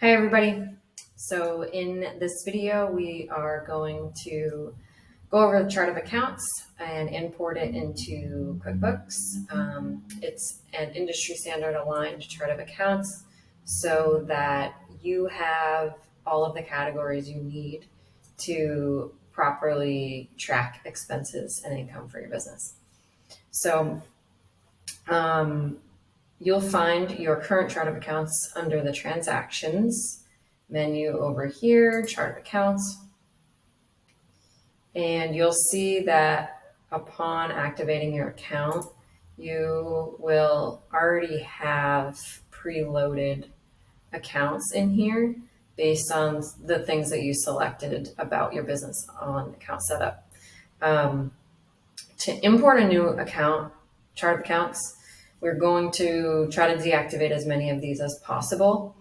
Hi everybody. So in this video, we are going to go over the chart of accounts and import it into QuickBooks. It's an industry standard aligned chart of accounts so that you have all of the categories you need to properly track expenses and income for your business. So you'll find your current chart of accounts under the transactions menu over here, chart of accounts. And you'll see that upon activating your account, you will already have preloaded accounts in here based on the things that you selected about your business on account setup. To import a new account, chart of accounts, we're going to try to deactivate as many of these as possible.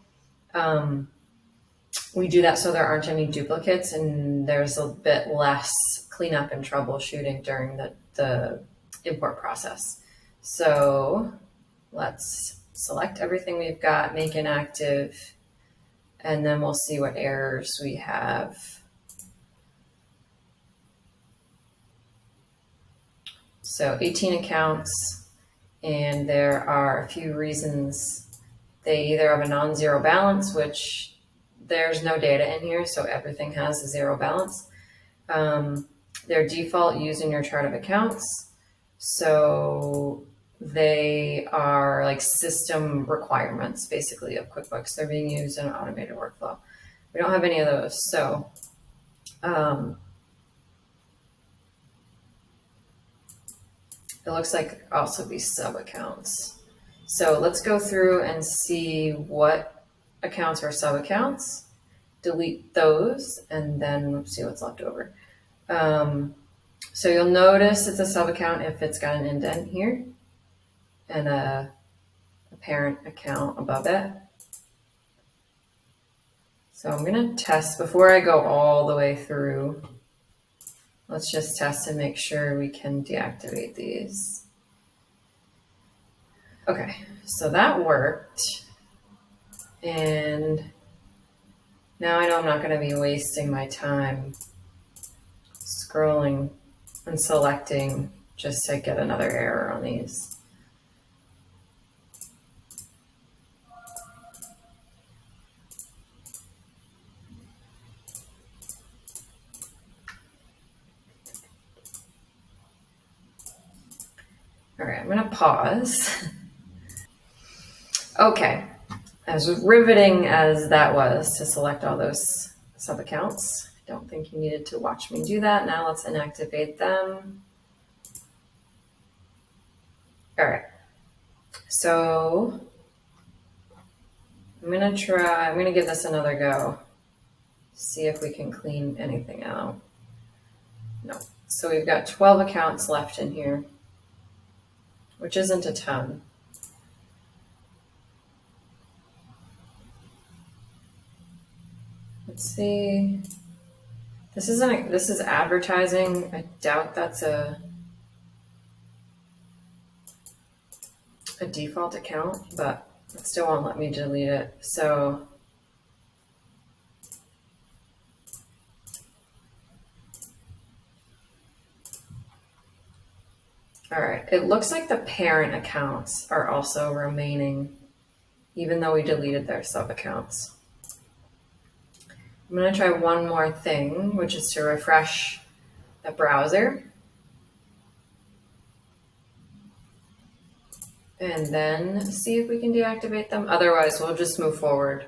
We do that so there aren't any duplicates and there's a bit less cleanup and troubleshooting during the import process. So let's select everything we've got, make inactive, and then we'll see what errors we have. So 18 accounts, and there are a few reasons. They either have a non-zero balance, which there's no data in here, so everything has a zero balance. They're default used in your chart of accounts, so they are like system requirements, basically, of QuickBooks. They're being used in an automated workflow. We don't have any of those, so it looks like also these sub accounts. So let's go through and see what accounts are sub accounts, delete those, and then see what's left over. So you'll notice it's a sub account if it's got an indent here and a parent account above it. So I'm going to test before I go all the way through. Let's just test and make sure we can deactivate these. Okay, so that worked. And now I know I'm not going to be wasting my time scrolling and selecting just to get another error on these. All right, I'm going to pause. Okay, as riveting as that was to select all those sub accounts, I don't think you needed to watch me do that. Now let's inactivate them. All right, so I'm going to give this another go. See if we can clean anything out. No. So we've got 12 accounts left in here, which isn't a ton. Let's see. This is advertising. I doubt that's a default account, but it still won't let me delete it. So all right, it looks like the parent accounts are also remaining, even though we deleted their sub accounts. I'm going to try one more thing, which is to refresh the browser. And then see if we can deactivate them. Otherwise, we'll just move forward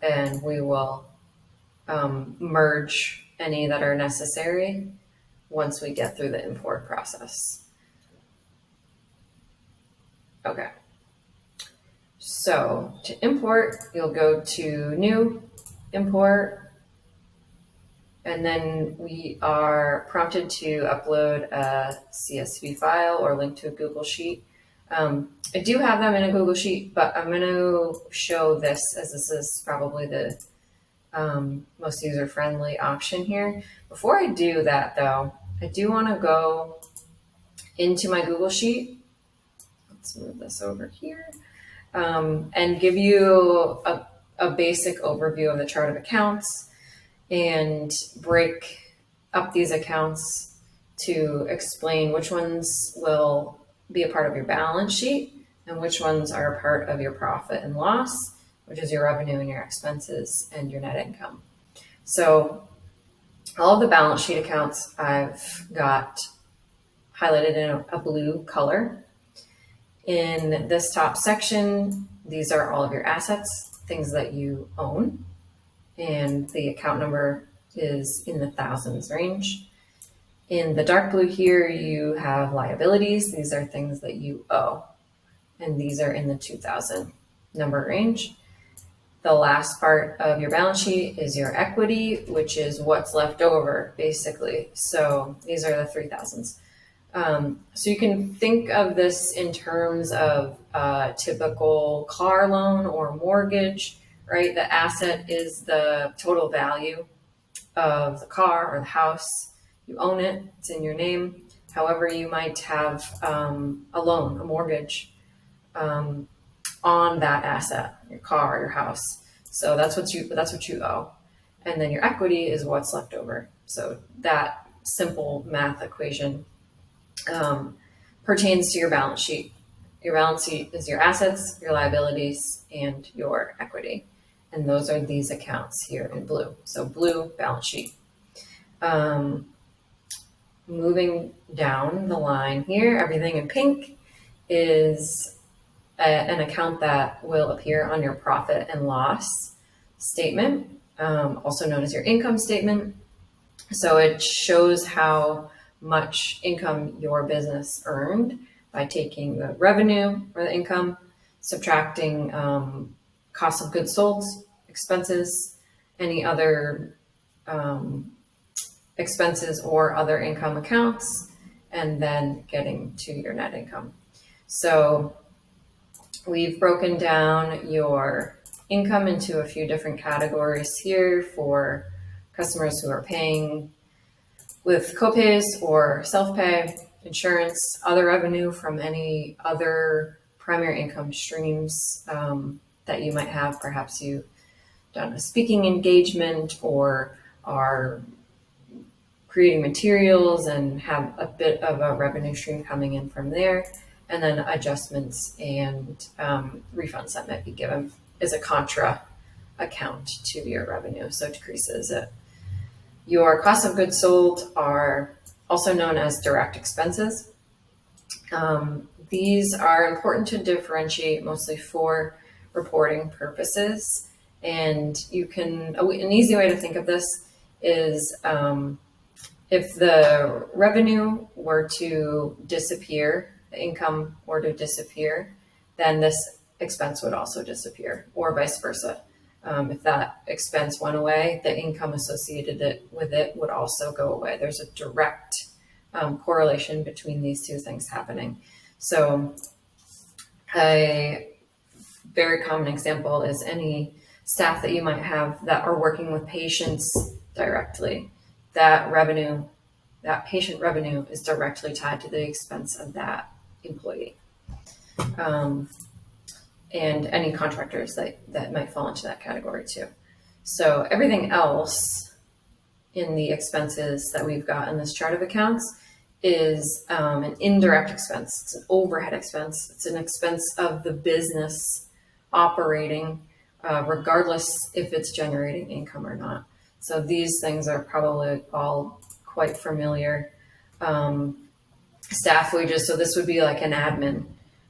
and we will merge any that are necessary once we get through the import process. Okay. So to import, you'll go to New, Import, and then we are prompted to upload a CSV file or link to a Google Sheet. I do have them in a Google Sheet, but I'm going to show this as this is probably the most user-friendly option here. Before I do that, though, I do want to go into my Google Sheet. Let's move this over here and give you a basic overview of the chart of accounts and break up these accounts to explain which ones will be a part of your balance sheet and which ones are a part of your profit and loss, which is your revenue and your expenses and your net income. So all of the balance sheet accounts I've got highlighted in a blue color. In this top section, these are all of your assets, things that you own, and the account number is in the thousands range. In the dark blue here, you have liabilities. These are things that you owe, and these are in the 2000 number range. The last part of your balance sheet is your equity, which is what's left over, basically. So these are the 3000s. So you can think of this in terms of a typical car loan or mortgage, right? The asset is the total value of the car or the house. You own it, it's in your name. However, you might have a loan, a mortgage on that asset, your car, your house. So that's what you owe. And then your equity is what's left over. So that simple math equation pertains to your balance sheet. Your balance sheet is your assets, your liabilities, and your equity. And those are these accounts here in blue. So blue, balance sheet. Moving down the line here, everything in pink is an account that will appear on your profit and loss statement, also known as your income statement. So it shows how much income your business earned by taking the revenue or the income, subtracting cost of goods sold, expenses, any other expenses or other income accounts, and then getting to your net income. So we've broken down your income into a few different categories here for customers who are paying with copays or self-pay, insurance, other revenue from any other primary income streams that you might have. Perhaps you've done a speaking engagement or are creating materials and have a bit of a revenue stream coming in from there. And then adjustments and refunds that might be given is a contra account to your revenue, so it decreases it. Your cost of goods sold are also known as direct expenses. These are important to differentiate mostly for reporting purposes. And an easy way to think of this is if the revenue were to disappear, the income were to disappear, then this expense would also disappear, or vice versa. If that expense went away, the income associated with it would also go away. There's a direct correlation between these two things happening. So a very common example is any staff that you might have that are working with patients directly. That patient revenue is directly tied to the expense of that employee. And any contractors that might fall into that category too. So everything else in the expenses that we've got in this chart of accounts is an indirect expense. It's an overhead expense. It's an expense of the business operating, regardless if it's generating income or not. So these things are probably all quite familiar. Staff wages, so this would be like an admin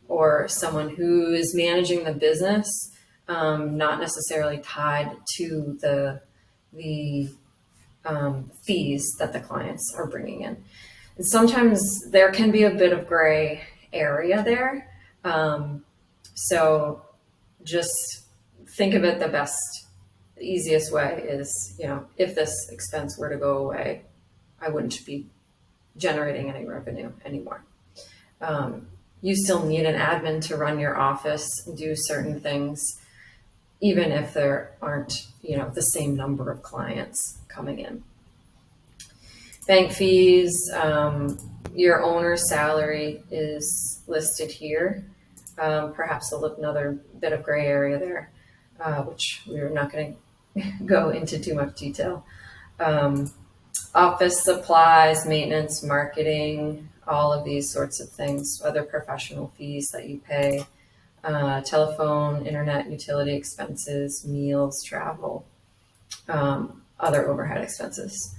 or someone who is managing the business, not necessarily tied to the fees that the clients are bringing in. And sometimes there can be a bit of gray area there. So just think of it the easiest way is, if this expense were to go away, I wouldn't be generating any revenue anymore. You still need an admin to run your office and do certain things, even if there aren't, the same number of clients coming in. Bank fees, your owner's salary is listed here. Perhaps another bit of gray area there. which we're not going to go into too much detail. Office supplies, maintenance, marketing, all of these sorts of things, other professional fees that you pay, telephone, internet, utility expenses, meals, travel, other overhead expenses.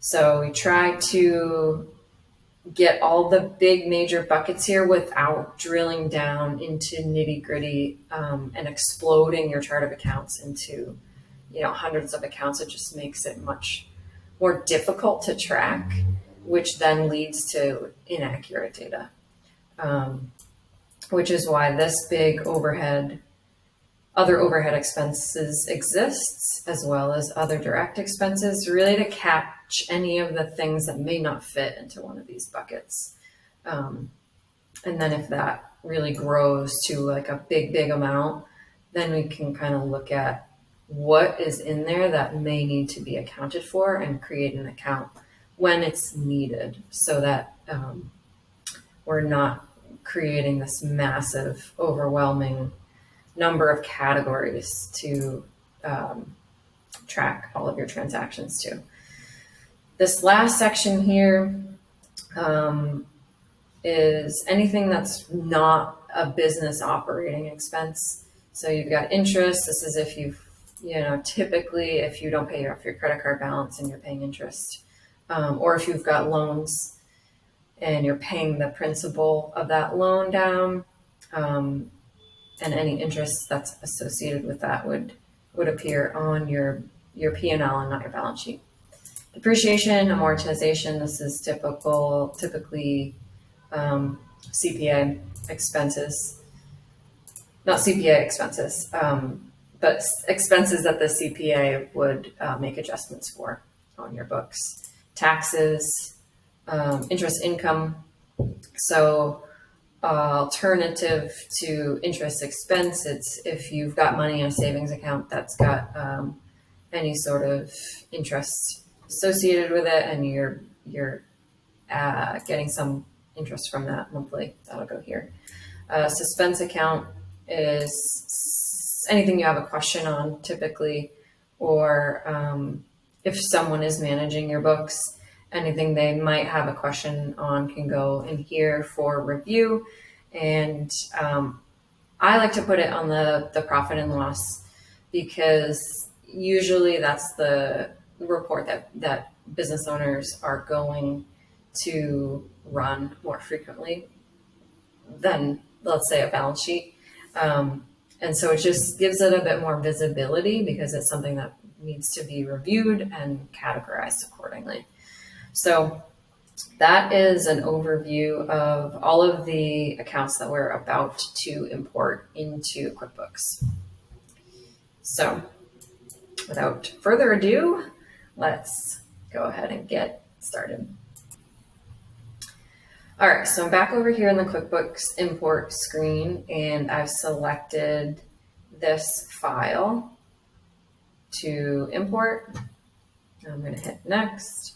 So we try to get all the big major buckets here without drilling down into nitty gritty and exploding your chart of accounts into, hundreds of accounts. It just makes it much more difficult to track, which then leads to inaccurate data. Which is why this big other overhead expenses exists, as well as other direct expenses, really to catch any of the things that may not fit into one of these buckets. And then if that really grows to like a big amount, then we can kind of look at what is in there that may need to be accounted for and create an account when it's needed, so that we're not creating this massive, overwhelming number of categories to track all of your transactions to. This last section here is anything that's not a business operating expense. So you've got interest. This is if typically if you don't pay off your credit card balance and you're paying interest, or if you've got loans and you're paying the principal of that loan down, and any interest that's associated with that would appear on your P&L and not your balance sheet. Depreciation, amortization, this is typically CPA expenses, not CPA expenses, but expenses that the CPA would make adjustments for on your books. Taxes, interest income. So alternative to interest expense, it's if you've got money in a savings account that's got any sort of interest associated with it, and you're getting some interest from that monthly, that'll go here. Suspense account is anything you have a question on typically, or if someone is managing your books, anything they might have a question on can go in here for review. And I like to put it on the profit and loss, because usually that's the report that business owners are going to run more frequently than, let's say, a balance sheet. And so it just gives it a bit more visibility, because it's something that needs to be reviewed and categorized accordingly. So that is an overview of all of the accounts that we're about to import into QuickBooks. So without further ado, let's go ahead and get started. All right, so I'm back over here in the QuickBooks import screen, and I've selected this file to import. I'm going to hit next.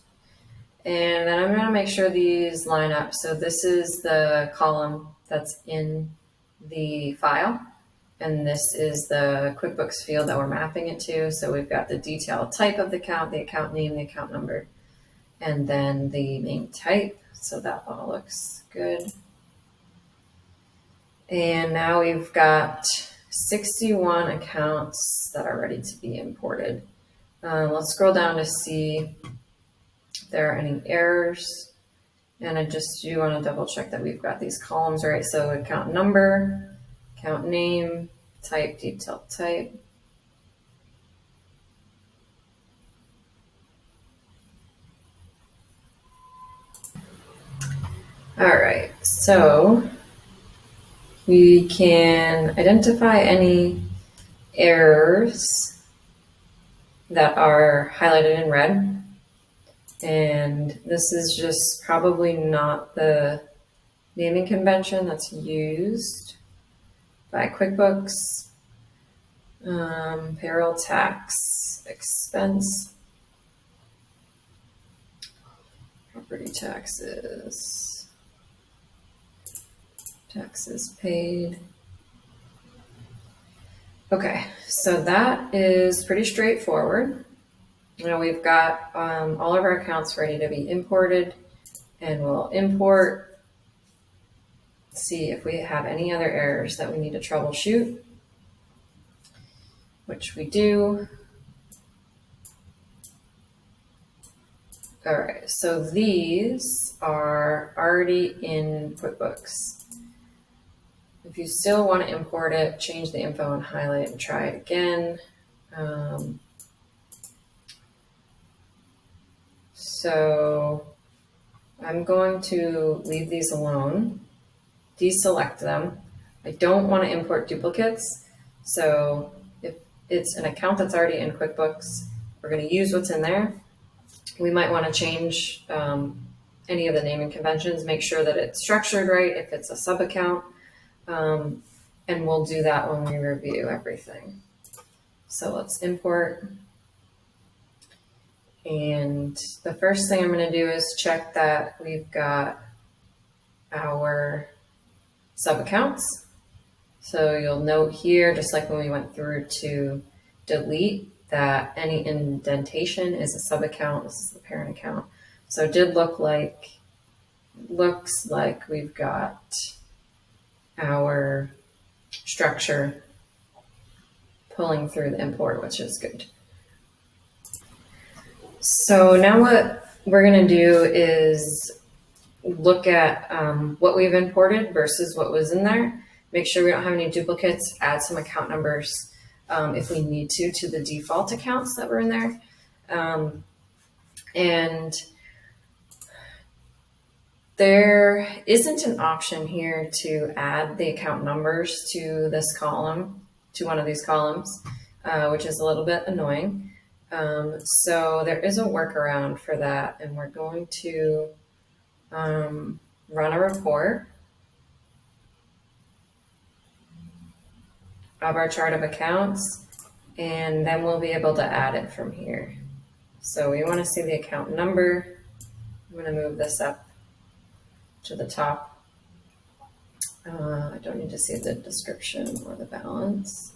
And then I'm going to make sure these line up. So this is the column that's in the file, and this is the QuickBooks field that we're mapping it to. So we've got the detailed type of the account name, the account number, and then the main type. So that all looks good. And now we've got 61 accounts that are ready to be imported. Let's scroll down to see if there are any errors. And I just do want to double check that we've got these columns right. So account number, account name, type, detailed type. All right, so we can identify any errors that are highlighted in red. And this is just probably not the naming convention that's used by QuickBooks. Payroll tax expense, property taxes, taxes paid. Okay, so that is pretty straightforward. Now we've got all of our accounts ready to be imported, and we'll import, see if we have any other errors that we need to troubleshoot, which we do. All right, so these are already in QuickBooks. If you still want to import it, change the info and highlight and try it again. So I'm going to leave these alone, deselect them. I don't want to import duplicates. So if it's an account that's already in QuickBooks, we're going to use what's in there. We might want to change any of the naming conventions, make sure that it's structured right if it's a sub account. And we'll do that when we review everything. So let's import. And the first thing I'm going to do is check that we've got our sub accounts. So you'll note here, just like when we went through to delete, that any indentation is a sub account. This is the parent account. So it did looks like we've got our structure pulling through the import, which is good. So now what we're going to do is look at what we've imported versus what was in there. Make sure we don't have any duplicates, add some account numbers if we need to the default accounts that were in there. And there isn't an option here to add the account numbers to this column, to one of these columns, which is a little bit annoying. So there is a workaround for that, and we're going to run a report of our chart of accounts, and then we'll be able to add it from here. So we want to see the account number. I'm going to move this up to the top. I don't need to see the description or the balance.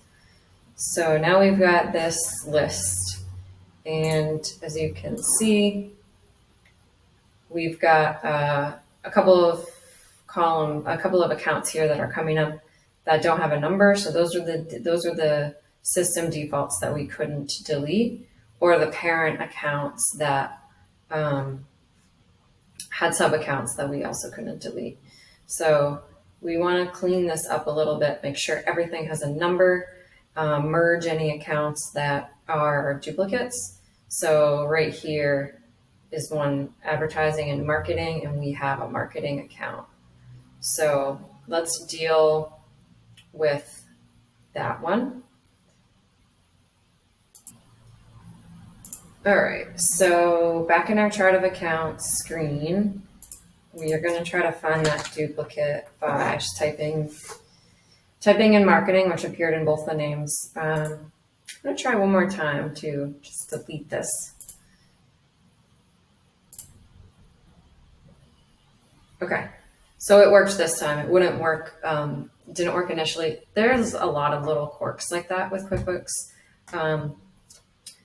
So now we've got this list, and as you can see, we've got a couple of accounts here that are coming up that don't have a number. So those are the system defaults that we couldn't delete, or the parent accounts that had sub accounts that we also couldn't delete. So we want to clean this up a little bit, make sure everything has a number, merge any accounts that are duplicates. So right here is one, advertising and marketing, and we have a marketing account. So let's deal with that one. All right, so back in our chart of accounts screen, we are going to try to find that duplicate by just typing in marketing, which appeared in both the names. I'm going to try one more time to just delete this. Okay, so it worked this time. It wouldn't work, didn't work initially. There's a lot of little quirks like that with QuickBooks.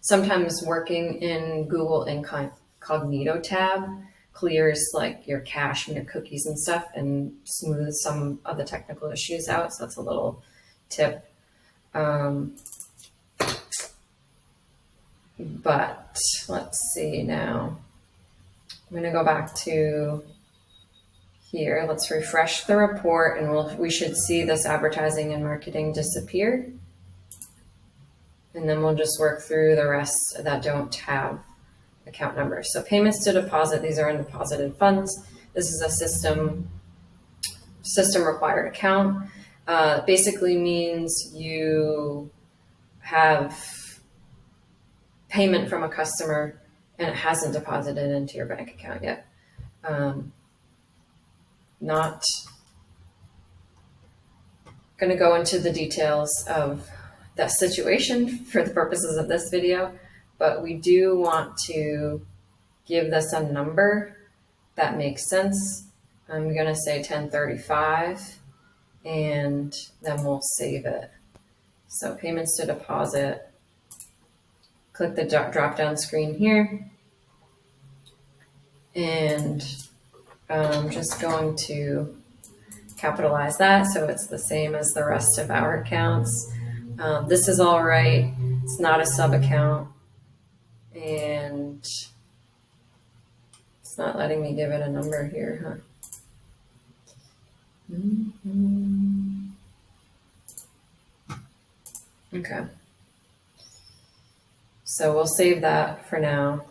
Sometimes working in Google Incognito tab clears like your cache and your cookies and stuff and smooths some of the technical issues out. So that's a little tip. But let's see now. I'm going to go back to here. Let's refresh the report, and we should see this advertising and marketing disappear. And then we'll just work through the rest that don't have account numbers. So payments to deposit, these are undeposited funds. This is a system required account. Basically means you have payment from a customer and it hasn't deposited into your bank account yet. Not going to go into the details of that situation for the purposes of this video, but we do want to give this a number that makes sense. I'm going to say 1035, and then we'll save it. So payments to deposit, click the drop down screen here, and I'm just going to capitalize that so it's the same as the rest of our accounts. This is all right. It's not a sub account, and it's not letting me give it a number here, huh? Okay. So we'll save that for now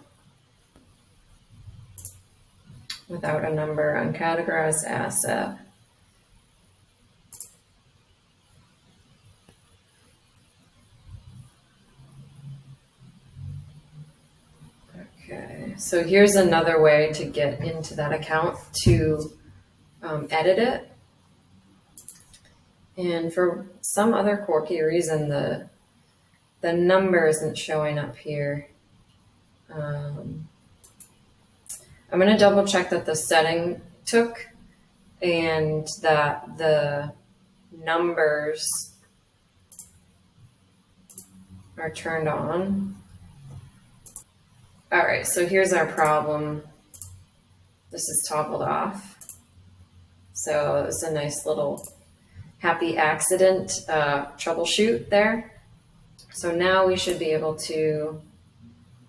without a number. Uncategorized asset. Okay, so here's another way to get into that account to edit it. And for some other quirky reason, the number isn't showing up here. I'm going to double check that the setting took and that the numbers are turned on. All right, so here's our problem. This is toggled off. So it's a nice little happy accident troubleshoot there. So now we should be able to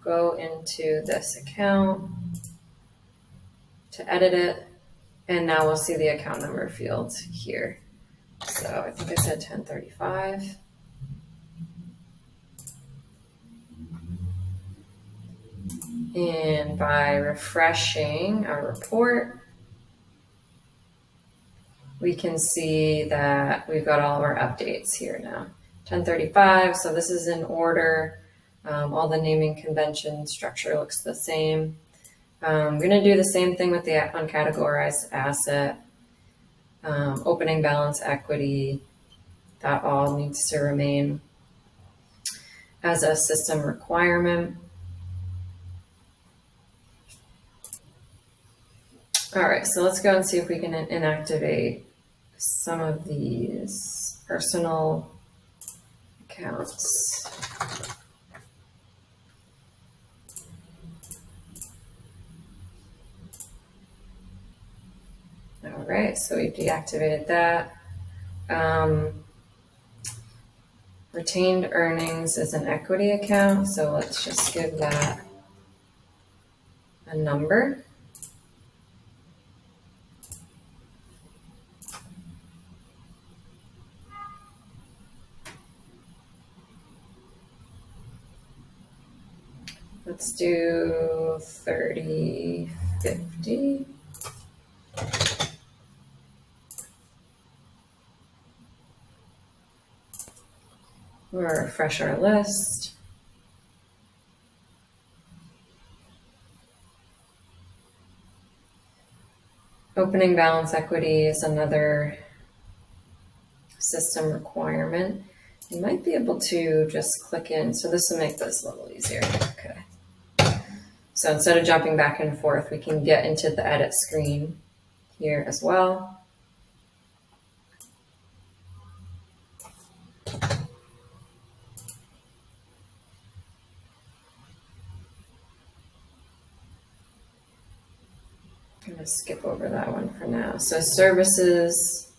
go into this account to edit it. And now we'll see the account number field here. So I think I said 1035. And by refreshing our report, we can see that we've got all of our updates here now. 1035, so this is in order. All the naming convention structure looks the same. I'm going to do the same thing with the uncategorized asset. Opening balance equity, that all needs to remain as a system requirement. All right, so let's go and see if we can inactivate some of these personal accounts. All right, so we've deactivated that. Retained earnings is an equity account, so let's just give that a number. Let's do 3050. We'll refresh our list. Opening balance equity is another system requirement. You might be able to just click in. So this will make this a little easier. Okay. So instead of jumping back and forth, we can get into the edit screen here as well. I'm going to skip over that one for now. So services,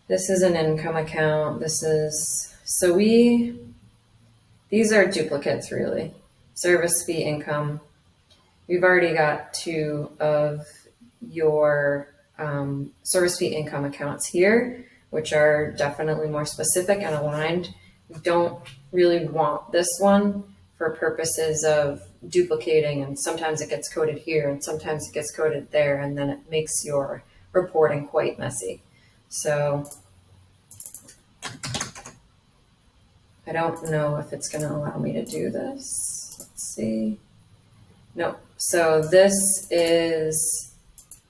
this is an income account. This is, so these are duplicates really. Service fee income. We've already got two of your service fee income accounts here, which are definitely more specific and aligned. We don't really want this one for purposes of duplicating, and sometimes it gets coded here and sometimes it gets coded there, and then it makes your reporting quite messy. So I don't know if it's going to allow me to do this. Let's see. No. So this is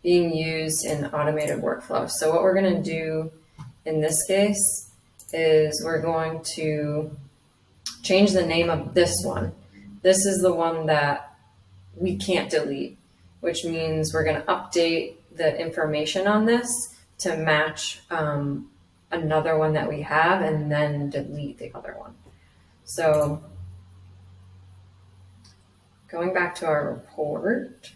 being used in automated workflow. So what we're going to do in this case is we're going to change the name of this one. This is the one that we can't delete, which means we're going to update the information on this to match another one that we have and then delete the other one. So going back to our report,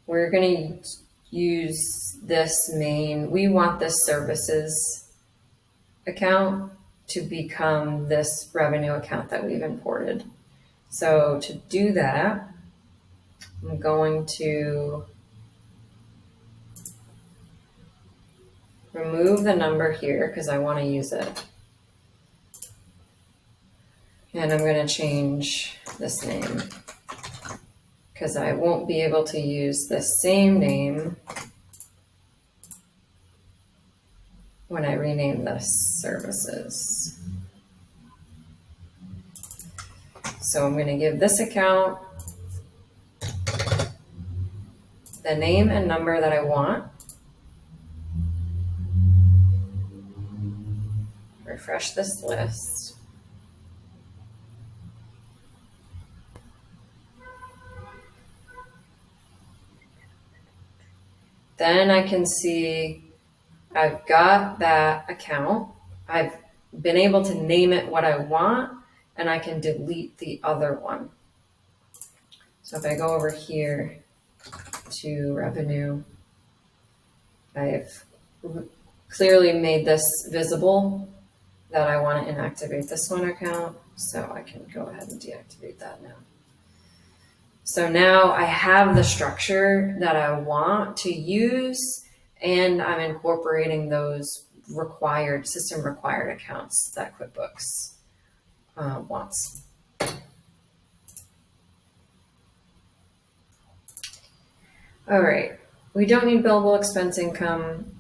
we're going to use this main, we want this services account to become this revenue account that we've imported. So to do that, I'm going to remove the number here because I want to use it. And I'm going to change this name because I won't be able to use the same name when I rename this services. So I'm going to give this account the name and number that I want. Refresh this list. Then I can see I've got that account. I've been able to name it what I want, and I can delete the other one. So if I go over here to revenue, I've clearly made this visible that I want to inactivate this one account. So I can go ahead and deactivate that now. So now I have the structure that I want to use, and I'm incorporating those required, system required accounts that QuickBooks wants. All right, we don't need billable expense income.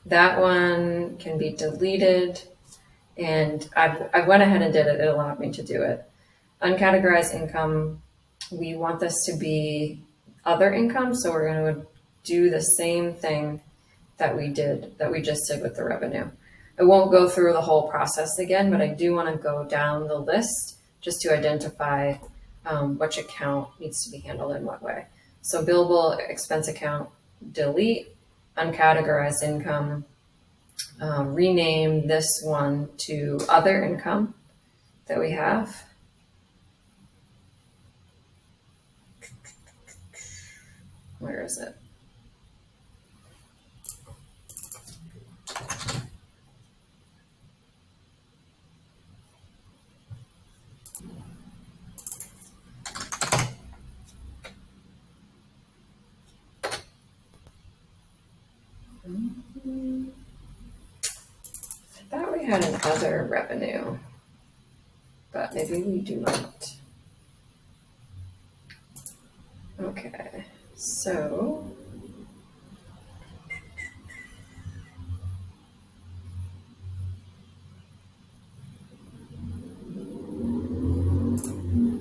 That one can be deleted, and I went ahead and did it. It allowed me to do it. Uncategorized income, we want this to be other income, so we're going to do the same thing that we just did with the revenue. I won't go through the whole process again, but I do want to go down the list just to identify which account needs to be handled in what way. So billable expense account, delete. Uncategorized income, rename this one to other income that we have. Where is it? I thought we had an other revenue, but maybe we do not. Okay, so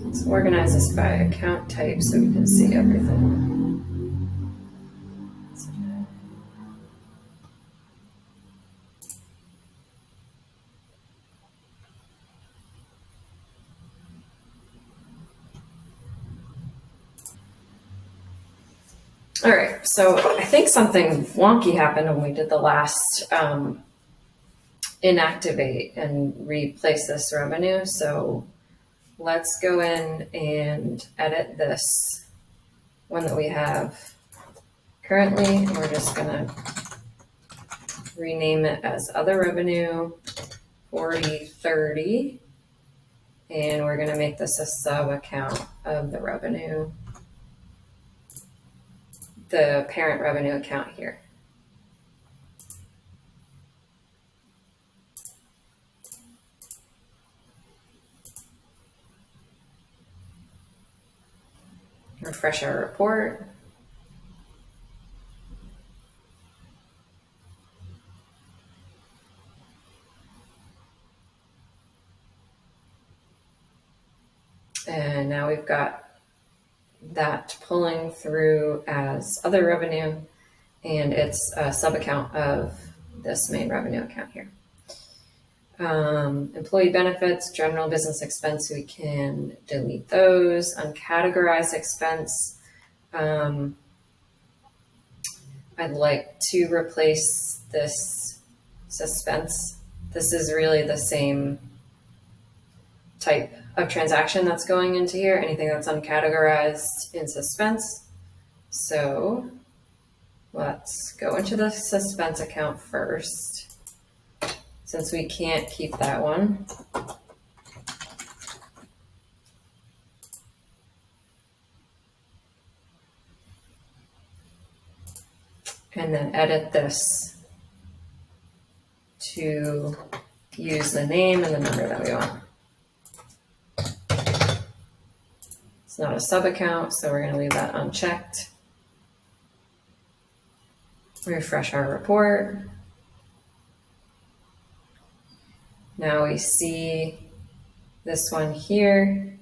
let's organize this by account type so we can see everything. All right, so I think something wonky happened when we did the last inactivate and replace this revenue. So let's go in and edit this one that we have currently, and we're just gonna rename it as other revenue 4030, and we're gonna make this a sub account of the revenue, the parent revenue account here. Refresh our report. And now we've got that pulling through as other revenue, and it's a sub account of this main revenue account here. Employee benefits, general business expense, we can delete those. Uncategorized expense, I'd like to replace this suspense. This is really the same type of transaction that's going into here, anything that's uncategorized in suspense. So let's go into the suspense account first, since we can't keep that one. And then edit this to use the name and the number that we want. It's not a sub account, so we're going to leave that unchecked. Refresh our report. Now we see this one here,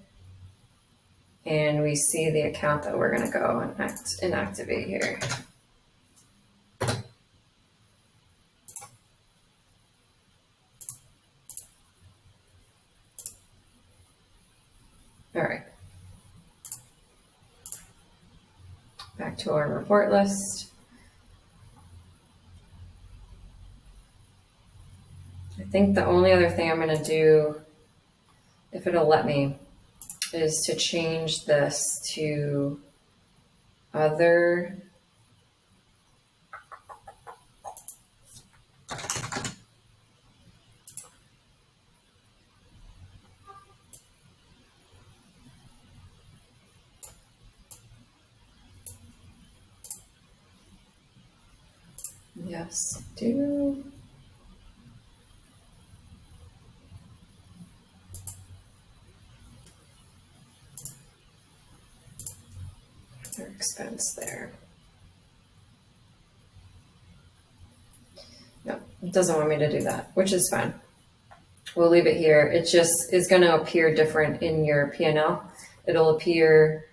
and we see the account that we're going to go and activate here. All right. Back to our report list. I think the only other thing I'm going to do, if it'll let me, is to change this to other. Yes, do. Their expense there. No, it doesn't want me to do that, which is fine. We'll leave it here. It just is going to appear different in your P&L. It'll appear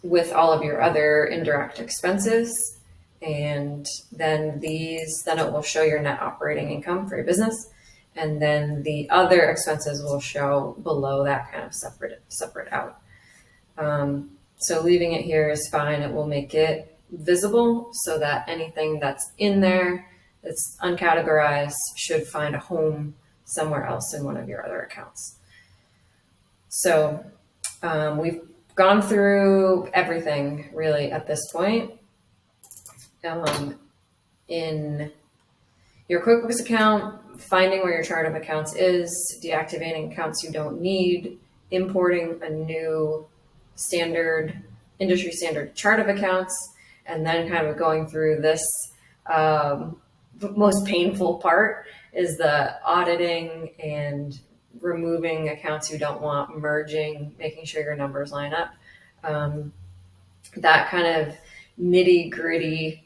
with all of your other indirect expenses. And then it will show your net operating income for your business. And then the other expenses will show below that, kind of separate out. So leaving it here is fine. It will make it visible so that anything that's in there that's uncategorized should find a home somewhere else in one of your other accounts. So we've gone through everything really at this point. In your QuickBooks account, finding where your chart of accounts is, deactivating accounts you don't need, importing a new industry standard chart of accounts, and then kind of going through this most painful part is the auditing and removing accounts you don't want, merging, making sure your numbers line up. That kind of nitty-gritty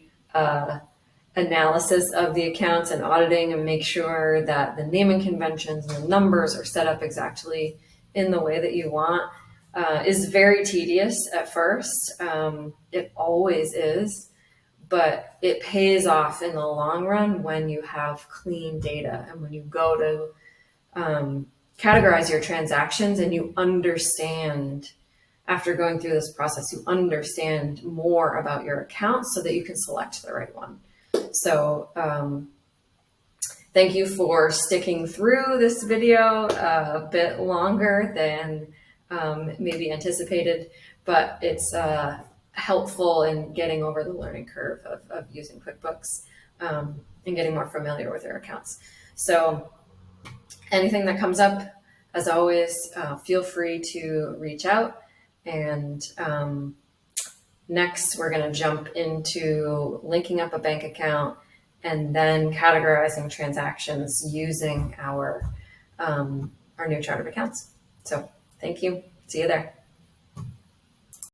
analysis of the accounts and auditing, and make sure that the naming conventions and the numbers are set up exactly in the way that you want, is very tedious at first. It always is, but it pays off in the long run when you have clean data and when you go to categorize your transactions and you understand, after going through this process, you understand more about your account so that you can select the right one. So thank you for sticking through this video a bit longer than maybe anticipated, but it's helpful in getting over the learning curve of using QuickBooks and getting more familiar with your accounts. So anything that comes up, as always, feel free to reach out. And next, we're going to jump into linking up a bank account and then categorizing transactions using our new chart of accounts. So thank you. See you there.